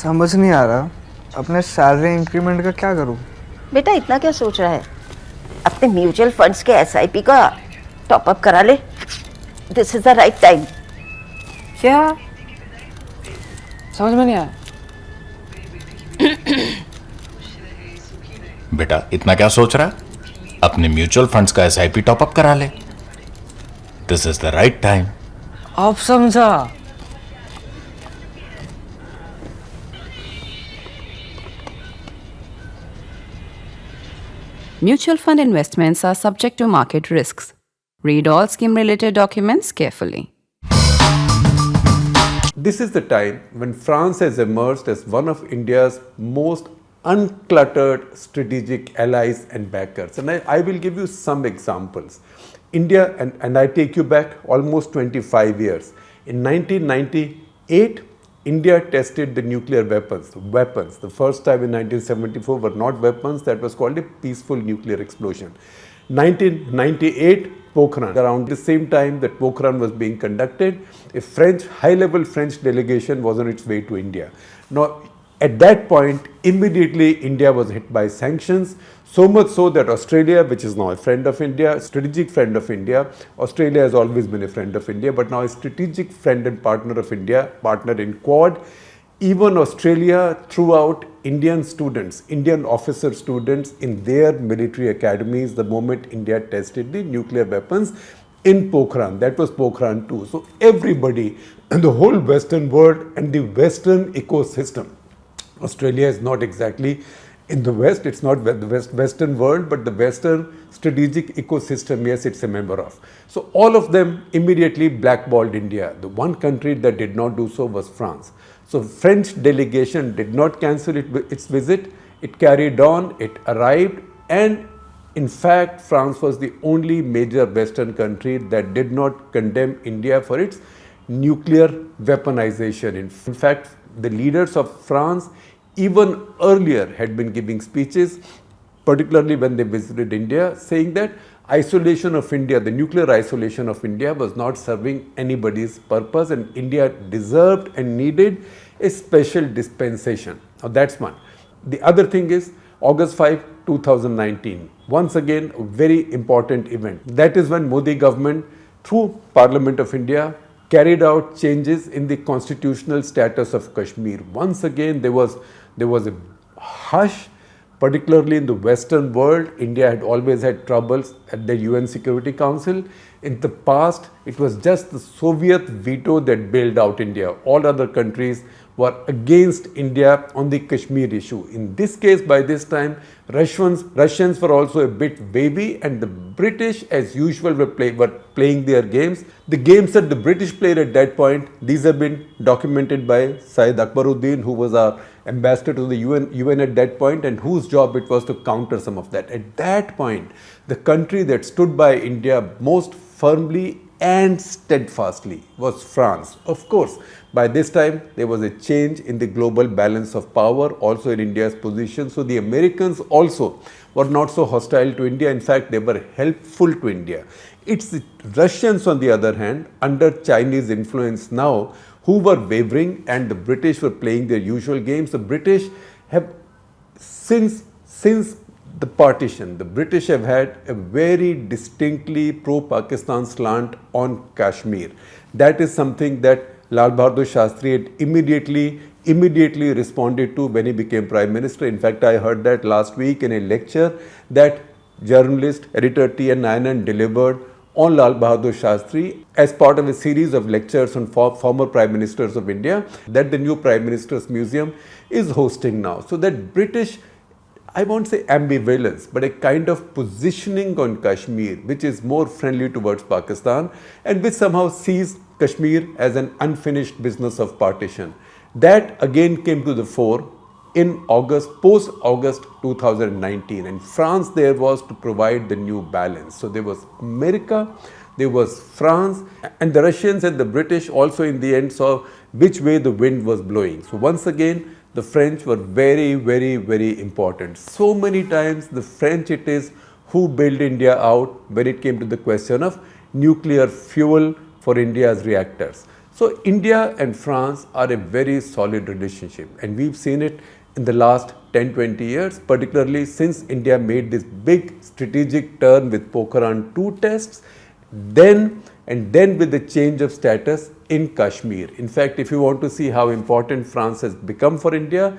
समझ नहीं आ रहा अपने सैलरी इंक्रीमेंट का क्या करूं। बेटा इतना क्या सोच रहा है, अपने म्यूचुअल फंड्स के एसआईपी का टॉप अप करा ले। This is the right time. क्या समझ में नहीं आया। बेटा इतना क्या सोच रहा है, अपने म्यूचुअल फंड्स का एसआईपी टॉप अप करा ले। This is the right time. अब समझा। Mutual fund investments are subject to market risks. Read all scheme-related documents carefully. This is the time when France has emerged as one of India's most uncluttered strategic allies and backers. And I will give you some examples. India, and I take you back almost 25 years. In 1998, India tested the nuclear weapons. The first time in 1974 were not weapons, that was called a peaceful nuclear explosion. 1998, Pokhran. Around the same time that Pokhran was being conducted, a high-level French delegation was on its way to India. Now, at that point, immediately India was hit by sanctions, so much so that Australia, which is now a friend of India, strategic friend of India, Australia has always been a friend of India, but now a strategic friend and partner of India, partner in Quad. Even Australia threw out Indian students, Indian officer students in their military academies the moment India tested the nuclear weapons in Pokhran. That was Pokhran 2. So everybody, the whole Western world and the Western ecosystem, Australia is not exactly in the West, it's not the Western world, but the Western strategic ecosystem, yes, it's a member of. So all of them immediately blackballed India. The one country that did not do so was France. So French delegation did not cancel its visit, it carried on, it arrived, and in fact, France was the only major Western country that did not condemn India for its nuclear weaponization. In fact, the leaders of France even earlier had been giving speeches, particularly when they visited India, saying that isolation of India, the nuclear isolation of India was not serving anybody's purpose and India deserved and needed a special dispensation. Now that's one. The other thing is August 5, 2019. Once again, a very important event. That is when Modi government, through Parliament of India, carried out changes in the constitutional status of Kashmir. Once again, there was a hush, particularly in the Western world. India had always had troubles at the UN Security Council. In the past, it was just the Soviet veto that bailed out India. All other countries were against India on the Kashmir issue. In this case, by this time, Russians were also a bit wavy, and the British, as usual, were playing their games. The games that the British played at that point, these have been documented by Syed Akbaruddin, who was our ambassador to the UN at that point, and whose job it was to counter some of that. At that point, the country that stood by India most firmly and steadfastly was France. Of course, by this time, there was a change in the global balance of power, also in India's position. So the Americans also were not so hostile to India. In fact, they were helpful to India. It's the Russians, on the other hand, under Chinese influence now, who were wavering, and the British were playing their usual games. The British have, since the partition, the British have had a very distinctly pro-Pakistan slant on Kashmir. That is something that Lal Bahadur Shastri had immediately responded to when he became Prime Minister. In fact, I heard that last week in a lecture that journalist, editor T.N. Nayanan delivered on Lal Bahadur Shastri as part of a series of lectures on former Prime Ministers of India that the new Prime Minister's Museum is hosting now. So that British, I won't say ambivalence, but a kind of positioning on Kashmir which is more friendly towards Pakistan and which somehow sees Kashmir as an unfinished business of partition. That again came to the fore in post-August 2019, and France there was to provide the new balance. So there was America, there was France, and the Russians and the British also in the end saw which way the wind was blowing. So once again, the French were very, very, very important. So many times the French it is who bailed India out when it came to the question of nuclear fuel for India's reactors. So India and France are a very solid relationship, and we've seen it in the last 10-20 years, particularly since India made this big strategic turn with Pokhran 2 tests, then with the change of status in Kashmir. In fact, if you want to see how important France has become for India,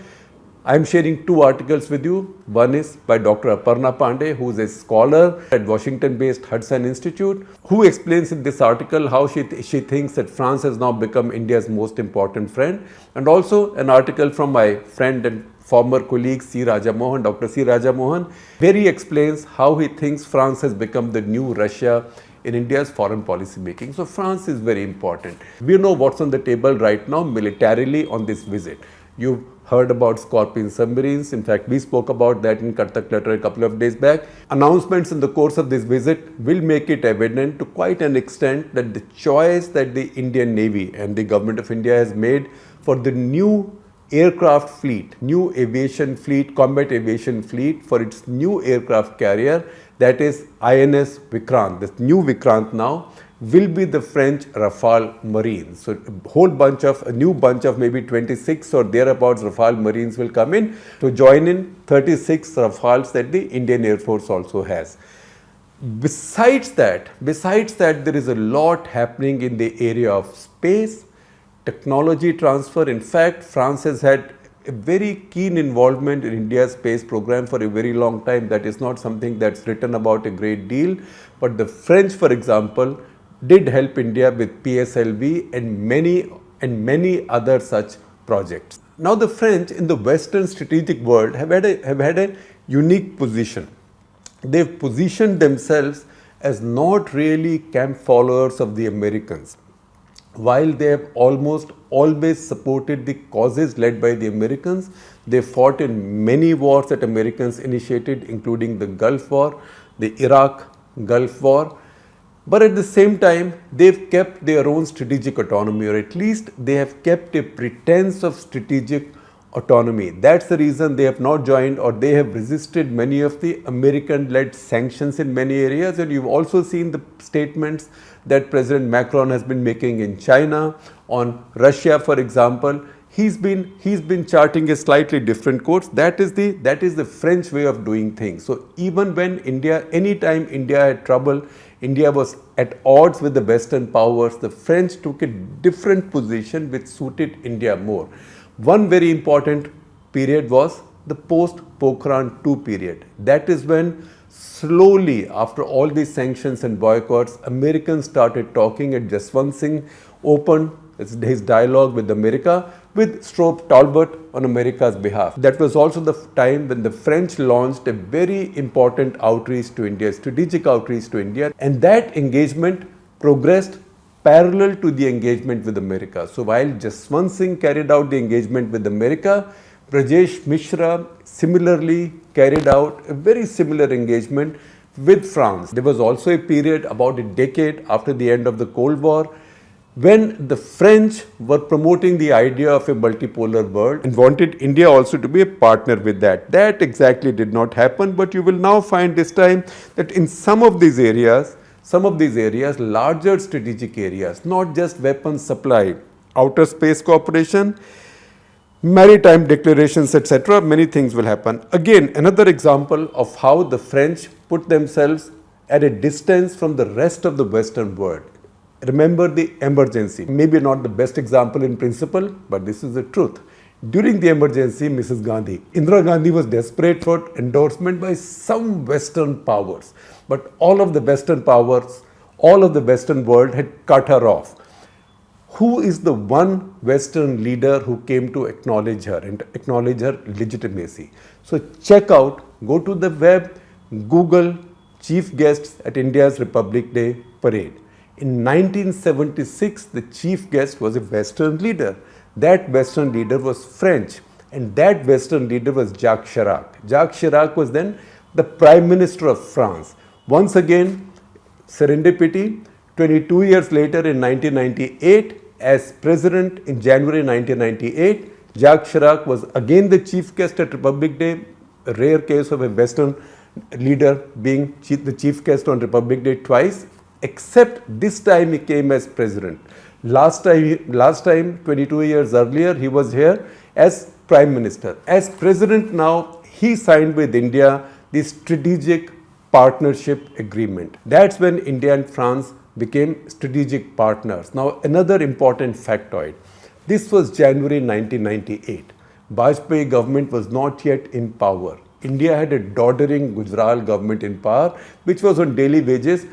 I am sharing two articles with you. One is by Dr. Aparna Pandey, who is a scholar at Washington-based Hudson Institute, who explains in this article how she thinks that France has now become India's most important friend. And also an article from my friend and former colleague C. Rajamohan, Dr. C. Rajamohan, where he explains how he thinks France has become the new Russia in India's foreign policy making. So France is very important. We know what's on the table right now militarily on this visit. You've heard about Scorpion submarines. In fact, we spoke about that in Kartak letter a couple of days back. Announcements in the course of this visit will make it evident to quite an extent that the choice that the Indian Navy and the government of India has made for the new aircraft fleet, new aviation fleet, combat aviation fleet for its new aircraft carrier, that is INS Vikrant. This new Vikrant now will be the French Rafale Marines. So a new bunch of maybe 26 or thereabouts Rafale Marines will come in to join in 36 Rafales that the Indian Air Force also has. Besides that, there is a lot happening in the area of space, technology transfer. In fact, France has had a very keen involvement in India's space program for a very long time. That is not something that's written about a great deal. But the French, for example, did help India with PSLV and many other such projects. Now the French in the Western strategic world have had a unique position. They've positioned themselves as not really camp followers of the Americans. While they have almost always supported the causes led by the Americans, they fought in many wars that Americans initiated, including the Gulf War, the Iraq Gulf War. But at the same time, they've kept their own strategic autonomy, or at least they have kept a pretense of strategic autonomy. That's the reason they have not joined, or they have resisted many of the American-led sanctions in many areas. And you've also seen the statements that President Macron has been making in China, on Russia, for example. He's been charting a slightly different course. That is the French way of doing things. So even when anytime India had trouble, India was at odds with the Western powers, the French took a different position which suited India more. One very important period was the post-Pokhran 2 period. That is when slowly, after all these sanctions and boycotts, Americans started talking, and Jaswant Singh opened his dialogue with America, with Stroop Talbot on America's behalf. That was also the time when the French launched a very important outreach to India, strategic outreach to India, and that engagement progressed parallel to the engagement with America. So while Jaswant Singh carried out the engagement with America, Brajesh Mishra similarly carried out a very similar engagement with France. There was also a period about a decade after the end of the Cold War when the French were promoting the idea of a multipolar world and wanted India also to be a partner with that. That exactly did not happen, but you will now find this time that in some of these areas, larger strategic areas, not just weapons supply, outer space cooperation, maritime declarations, etc., many things will happen. Again, another example of how the French put themselves at a distance from the rest of the Western world. Remember the emergency. Maybe not the best example in principle, but this is the truth. During the emergency, Indira Gandhi was desperate for endorsement by some Western powers. But all of the Western powers, all of the Western world had cut her off. Who is the one Western leader who came to acknowledge her and acknowledge her legitimacy? So go to the web, Google chief guests at India's Republic Day parade. In 1976, the chief guest was a Western leader. That Western leader was French, and that Western leader was Jacques Chirac. Jacques Chirac was then the Prime Minister of France. Once again, serendipity, 22 years later in 1998, as President in January 1998, Jacques Chirac was again the chief guest at Republic Day, a rare case of a Western leader being the chief guest on Republic Day twice. except this time he came as president. Last time, 22 years earlier, he was here as prime minister. As president now, he signed with India the strategic partnership agreement. That's when India and France became strategic partners. Now, another important factoid. This was January 1998. Vajpayee government was not yet in power. India had a doddering Gujarat government in power, which was on daily wages.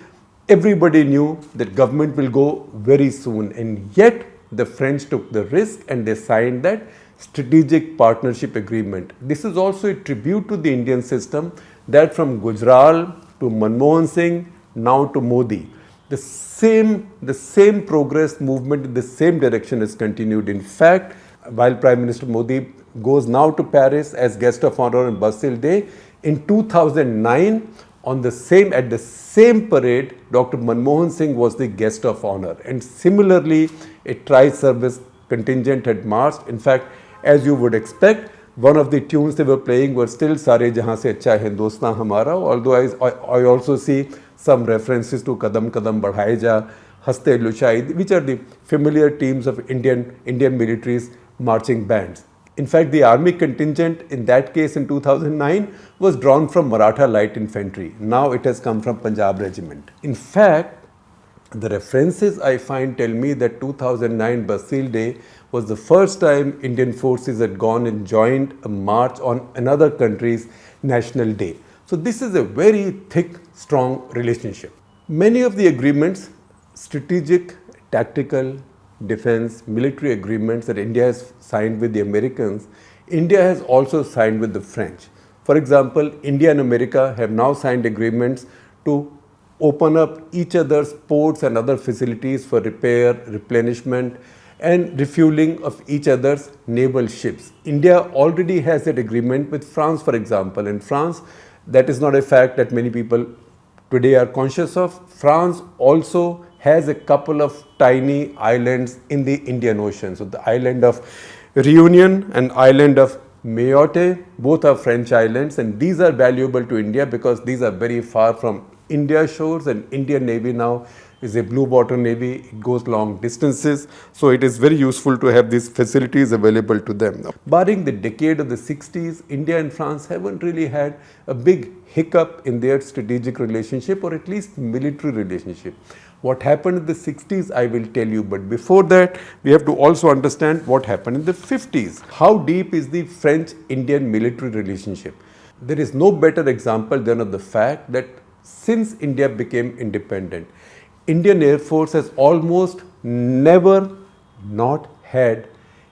Everybody knew that government will go very soon, and yet the French took the risk and they signed that strategic partnership agreement. This is also a tribute to the Indian system that from Gujarat to Manmohan Singh, now to Modi, the same progress movement in the same direction is continued. In fact, while Prime Minister Modi goes now to Paris as guest of honor on Bastille Day, in 2009, at the same parade, Dr. Manmohan Singh was the guest of honor, and similarly, a tri-service contingent had marched. In fact, as you would expect, one of the tunes they were playing were still Sare Jahan Se Acha Hindustan Hamara, although I also see some references to Kadam Kadam Badhaye Ja, Haste Luchai, which are the familiar themes of Indian military's marching bands. In fact, the army contingent in that case in 2009 was drawn from Maratha Light Infantry. Now it has come from Punjab Regiment. In fact, the references I find tell me that 2009 Bastille Day was the first time Indian forces had gone and joined a march on another country's national day. So this is a very thick, strong relationship. Many of the agreements, strategic, tactical, defense, military agreements that India has signed with the Americans, India has also signed with the French. For example, India and America have now signed agreements to open up each other's ports and other facilities for repair, replenishment, and refueling of each other's naval ships. India already has that agreement with France, for example. In France, that is not a fact that many people today are conscious of. France also has a couple of tiny islands in the Indian Ocean. So the island of Reunion and island of Mayotte, both are French islands, and these are valuable to India because these are very far from India's shores, and Indian Navy now is a blue water navy. It goes long distances, so it is very useful to have these facilities available to them. Barring the decade of the 60s, India and France haven't really had a big hiccup in their strategic relationship, or at least military relationship. What happened in the 60s, I will tell you, but before that, we have to also understand what happened in the 50s. How deep is the French-Indian military relationship? There is no better example than of the fact that since India became independent, Indian Air Force has almost never not had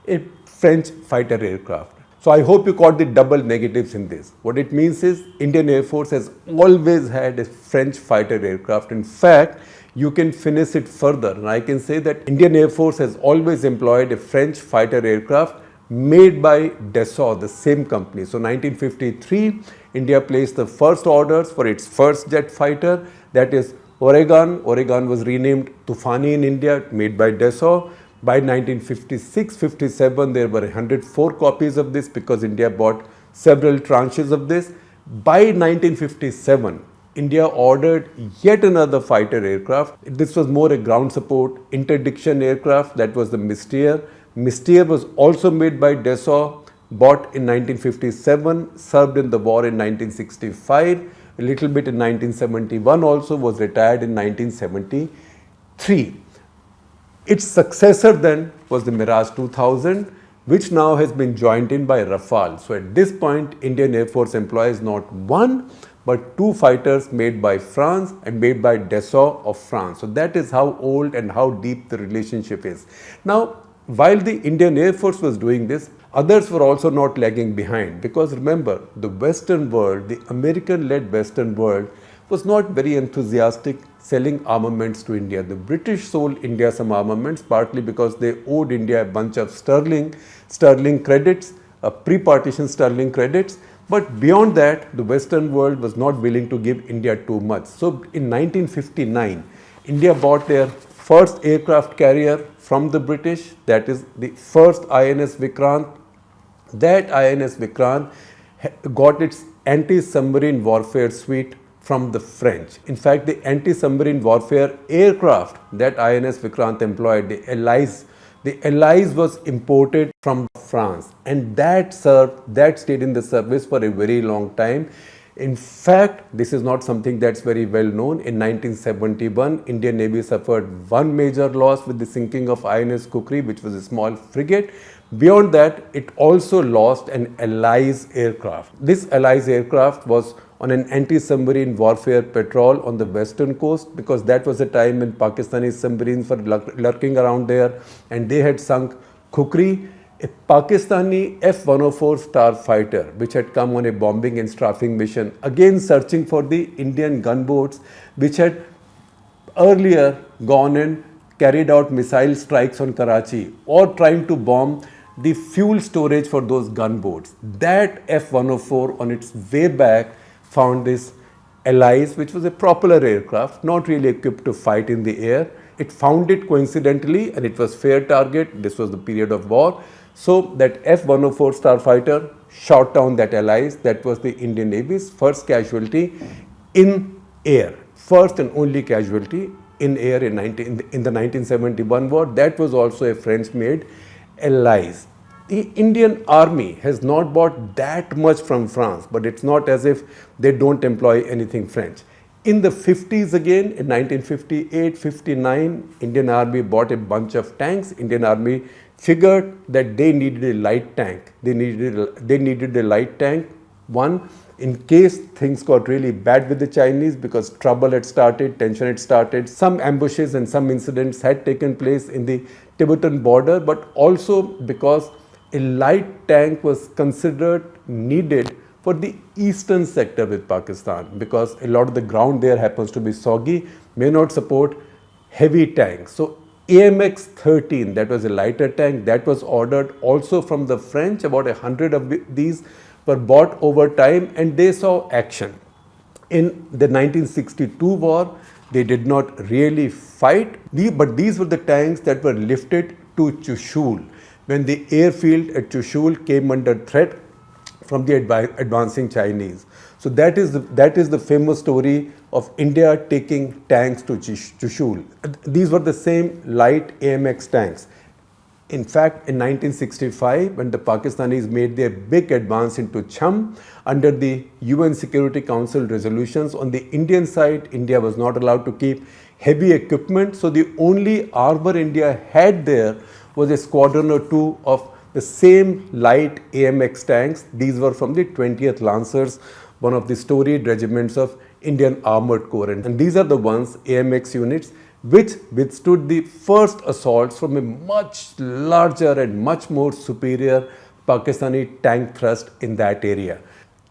a French fighter aircraft. So I hope you caught the double negatives in this. What it means is Indian Air Force has always had a French fighter aircraft. In fact, you can finish it further, and I can say that Indian Air Force has always employed a French fighter aircraft made by Dassault, the same company. So 1953, India placed the first orders for its first jet fighter, that is Oregon. Oregon was renamed Tufani in India, made by Dassault. By 1956-57, there were 104 copies of this because India bought several tranches of this. By 1957, India ordered yet another fighter aircraft. This was more a ground support interdiction aircraft, that was the Mystère. Mystère was also made by Dassault, bought in 1957, served in the war in 1965, a little bit in 1971 also, was retired in 1973. Its successor then was the Mirage 2000, which now has been joined in by Rafale. So at this point, Indian Air Force employs not one, but two fighters made by France and made by Dassault of France. So that is how old and how deep the relationship is. Now, while the Indian Air Force was doing this, others were also not lagging behind, because remember, the Western world, the American-led Western world, was not very enthusiastic selling armaments to India. The British sold India some armaments, partly because they owed India a bunch of sterling credits, pre-partition sterling credits. But beyond that, the Western world was not willing to give India too much. So in 1959, India bought their first aircraft carrier from the British, that is the first INS Vikrant. That INS Vikrant got its anti-submarine warfare suite from the French. In fact, the anti-submarine warfare aircraft that INS Vikrant employed, the Allies was imported from France, and that stayed in the service for a very long time. In fact, this is not something that's very well known. In 1971, Indian Navy suffered one major loss with the sinking of INS Kukri, which was a small frigate. Beyond that, it also lost an Allies aircraft. This Allies aircraft was on an anti-submarine warfare patrol on the western coast, because that was a time when Pakistani submarines were lurking around there, and they had sunk Kukri, a Pakistani F-104 starfighter which had come on a bombing and strafing mission, again searching for the Indian gunboats which had earlier gone and carried out missile strikes on Karachi or trying to bomb the fuel storage for those gunboats. That F-104 on its way back found this Allies, which was a propeller aircraft, not really equipped to fight in the air. It found it coincidentally, and it was fair target. This was the period of war. So that F-104 starfighter shot down that Allies. That was the Indian Navy's first casualty in air, first and only casualty in air in the 1971 war. That was also a French-made Allies. The Indian Army has not bought that much from France, but it's not as if they don't employ anything French. In the 50s again, in 1958-59, Indian Army bought a bunch of tanks. Indian Army figured that they needed a light tank. They needed a light tank, one, in case things got really bad with the Chinese, because trouble had started, tension had started. Some ambushes and some incidents had taken place in the Tibetan border, but also because a light tank was considered needed for the eastern sector with Pakistan, because a lot of the ground there happens to be soggy, may not support heavy tanks. So AMX-13, that was a lighter tank, that was ordered also from the French. About 100 of these were bought over time, and they saw action. In the 1962 war, they did not really fight, but these were the tanks that were lifted to Chushul when the airfield at Chushul came under threat from the advancing Chinese. So that is the famous story of India taking tanks to Chushul. These were the same light AMX tanks. In fact, in 1965, when the Pakistanis made their big advance into Cham under the UN Security Council resolutions, on the Indian side, India was not allowed to keep heavy equipment. So the only armor India had there was a squadron or two of the same light AMX tanks. These were from the 20th Lancers, one of the storied regiments of Indian Armored Corps. And these are the ones, AMX units, which withstood the first assaults from a much larger and much more superior Pakistani tank thrust in that area.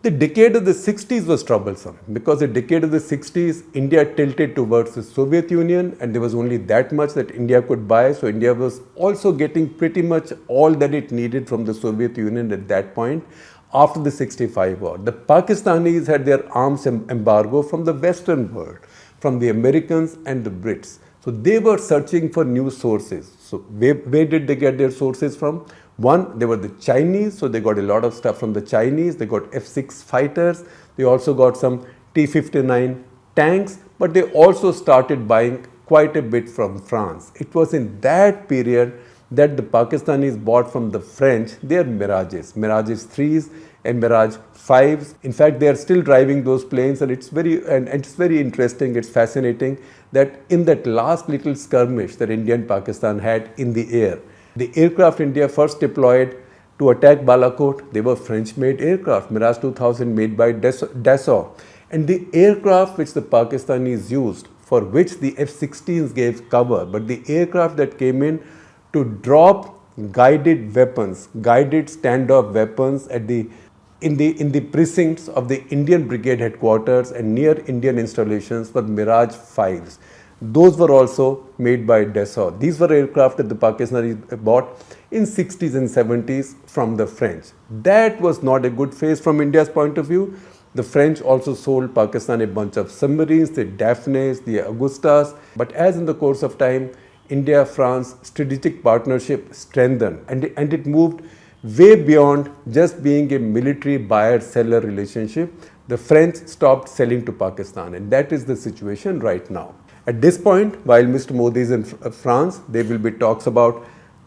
The decade of the 60s was troublesome, because the decade of the 60s, India tilted towards the Soviet Union, and there was only that much that India could buy. So India was also getting pretty much all that it needed from the Soviet Union at that point. After the 65 war, the Pakistanis had their arms embargo from the Western world, from the Americans and the Brits. So they were searching for new sources. So where did they get their sources from? One, they were the Chinese, so they got a lot of stuff from the Chinese. They got F-6 fighters. They also got some T-59 tanks, but they also started buying quite a bit from France. It was in that period that the Pakistanis bought from the French their Mirages, Mirages 3s and Mirage 5s. In fact, they are still driving those planes, and it's very interesting, it's fascinating that in that last little skirmish that India and Pakistan had in the air, the aircraft India first deployed to attack Balakot, they were French-made aircraft, Mirage 2000 made by Dassault. And the aircraft which the Pakistanis used, for which the F-16s gave cover, but the aircraft that came in to drop guided weapons, guided standoff weapons in the precincts of the Indian Brigade headquarters and near Indian installations were Mirage 5s. Those were also made by Dassault. These were aircraft that the Pakistanis bought in 60s and 70s from the French. That was not a good phase from India's point of view. The French also sold Pakistan a bunch of submarines, the Daphnes, the Augustas. But as in the course of time, India-France strategic partnership strengthened, and it moved way beyond just being a military buyer-seller relationship. the French stopped selling to Pakistan, and that is the situation right now. At this point, while Mr. Modi is in France, there will be talks about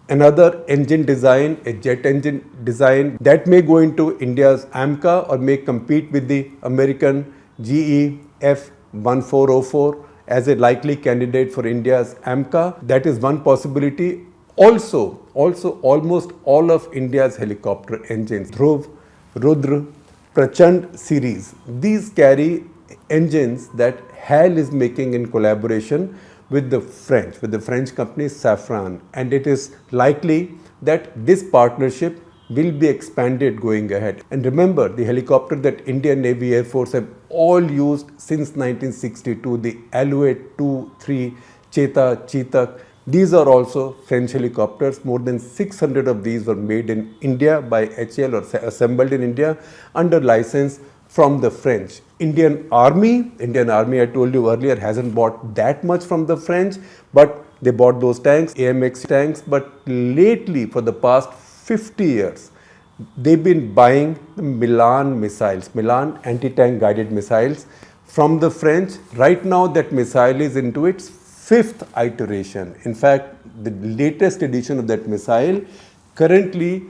another engine design, a jet engine design that may go into India's AMCA or may compete with the American GE F1404 as a likely candidate for India's AMCA. That is one possibility. Also, almost all of India's helicopter engines, Dhruv, Rudra, Prachand series, these carry engines that HAL is making in collaboration with the French company Safran, and it is likely that this partnership will be expanded going ahead. And remember, the helicopter that Indian Navy Air Force have all used since 1962, the albeit 2, 3, Chetak, these are also French helicopters. More than 600 of these were made in India by HAL or assembled in India under license from the French. Indian Army, I told you earlier, hasn't bought that much from the French, but they bought those tanks, AMX tanks. But lately, for the past 50 years, they've been buying the Milan missiles, Milan anti-tank guided missiles from the French. Right now, that missile is into its 5th iteration. In fact, the latest edition of that missile, currently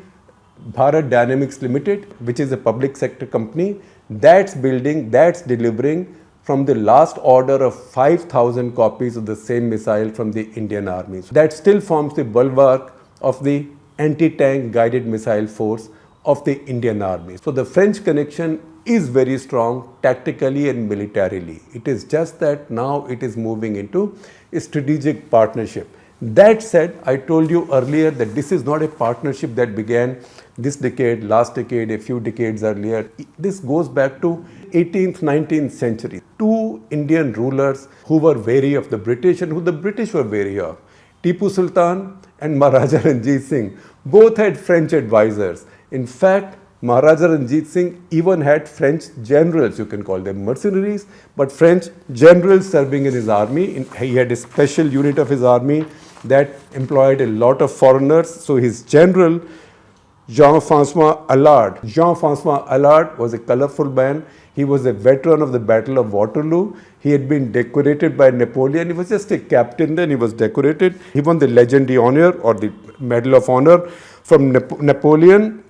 Bharat Dynamics Limited, which is a public sector company, that's building, that's delivering from the last order of 5,000 copies of the same missile from the Indian Army. So that still forms the bulwark of the anti-tank guided missile force of the Indian Army. So the French connection is very strong tactically and militarily. It is just that now it is moving into a strategic partnership. That said, I told you earlier that this is not a partnership that began this decade, last decade, a few decades earlier. This goes back to 18th, 19th century. Two Indian rulers who were wary of the British and who the British were wary of, Tipu Sultan and Maharaja Ranjit Singh, both had French advisors. In fact, Maharaja Ranjit Singh even had French generals, you can call them mercenaries, but French generals serving in his army. He had a special unit of his army that employed a lot of foreigners. So his general, Jean-François Allard was a colorful man. He was a veteran of the Battle of Waterloo. He had been decorated by Napoleon. He was just a captain then, he was decorated. He won the Legion d'Honneur or the Medal of Honor from Napoleon.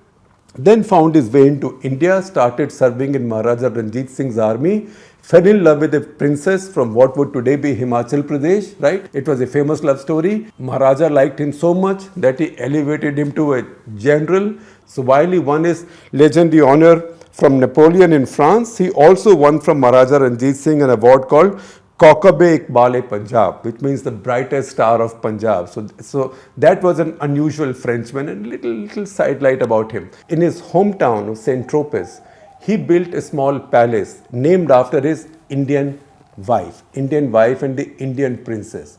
Then found his way into India, started serving in Maharaja Ranjit Singh's army, fell in love with a princess from what would today be Himachal Pradesh, right? It was a famous love story. Maharaja liked him so much that he elevated him to a general. So while he won his Legion d'Honneur from Napoleon in France, he also won from Maharaja Ranjit Singh an award called Kaukab-e-Iqbal-e-Punjab, which means the brightest star of Punjab. So that was an unusual Frenchman, and little sidelight about him. In his hometown of Saint-Tropez, he built a small palace named after his Indian wife and the Indian princess.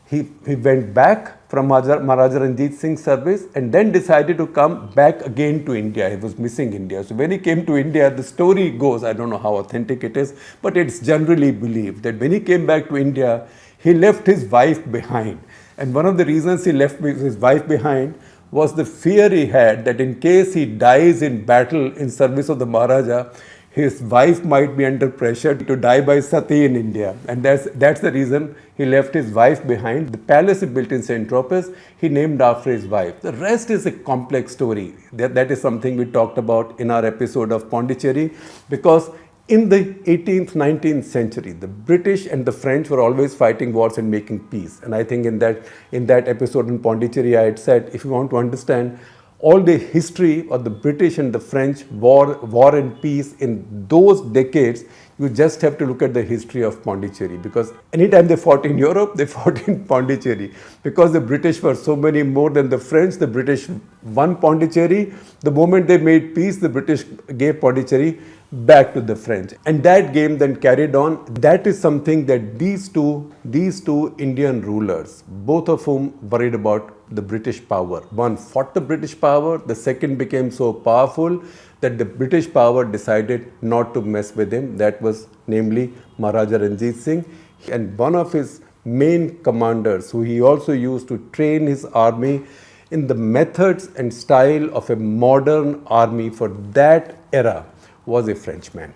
He went back from Maharaja Ranjit Singh's service and then decided to come back again to India. He was missing India. So when he came to India, the story goes, I don't know how authentic it is, but it's generally believed that when he came back to India, he left his wife behind. And one of the reasons he left his wife behind was the fear he had that in case he dies in battle in service of the Maharaja, his wife might be under pressure to die by sati in India. And that's the reason he left his wife behind. The palace he built in Saint-Tropez, he named after his wife. The rest is a complex story. That is something we talked about in our episode of Pondicherry, because in the 18th, 19th century, the British and the French were always fighting wars and making peace. And I think in that episode in Pondicherry, I had said, if you want to understand all the history of the British and the French war and peace in those decades, you just have to look at the history of Pondicherry, because anytime they fought in Europe, they fought in Pondicherry. Because the British were so many more than the French, the British won Pondicherry. The moment they made peace, the British gave Pondicherry back to the French. And that game then carried on. That is something that these two Indian rulers, both of whom worried about the British power. One fought the British power, the second became so powerful that the British power decided not to mess with him. That was namely Maharaja Ranjit Singh. And one of his main commanders, who he also used to train his army in the methods and style of a modern army for that era, was a Frenchman.